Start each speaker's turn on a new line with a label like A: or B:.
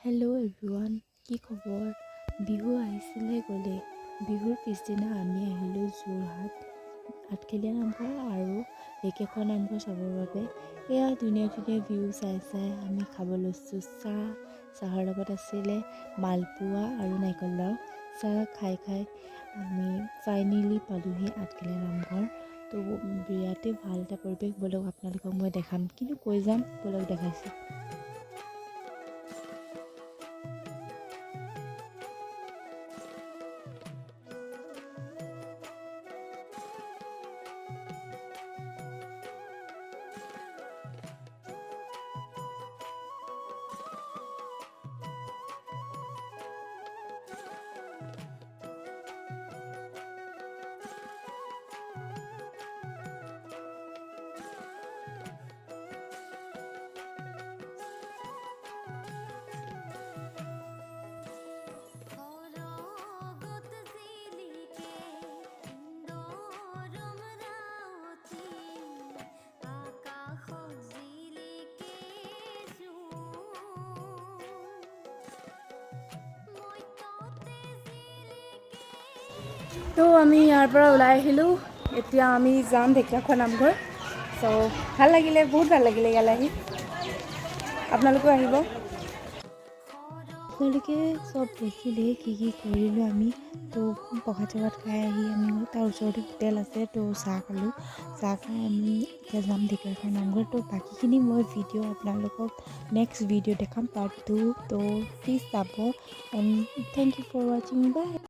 A: Hello' everyone, কি খবৰ? বিহু আহিছিলে গ'লে। বিহুৰ পিছদিনা আমি আহিলোঁ যোৰহাট আঠখেলীয়া নামঘৰ আৰু ঢেকীয়াখোৱা নামঘৰ চাবৰ বাবে। এয়া ধুনীয়া ধুনীয়া ভিউ চাই আমি খাব লৈছোঁ চাহৰ লগত আছিলে মালপোৱা আৰু নাৰিকল লাৰু। চাহ খাই আমি ফাইনেলি পালোহি আঠখেলীয়া নামঘৰ। তো বিৰাটেই ভাল এটা পৰিৱেশ। ব'লক আপোনালোকক মই দেখাম, কিন্তু কৈ যাম, ব'লক দেখাইছোঁ। তো আমি ইয়াৰ পৰা ওলাই আহিলোঁ। এতিয়া আমি যাম ঢেকীয়াখোৱা নামঘৰ। চ' ভাল লাগিলে, বহুত ভাল লাগিলে ইয়ালৈ আহি। আপোনালোকেও আহিব। আপোনালোকে চব দেখিলে কি কৰিলোঁ আমি। তো প্ৰসাদ খাই আহি আমি তাৰ ওচৰতে হোটেল আছে, তো চাহ খালোঁ। চাহ খাই আমি এতিয়া যাম ঢেকীয়াখোৱা নামঘৰ। তো বাকীখিনি মই ভিডিঅ' আপোনালোকক নেক্সট ভিডিঅ' দেখাম, পাৰ্ট 2। তো প্লিজ চাব এণ্ড থেংক ইউ ফৰ ৱাচিং। বাই।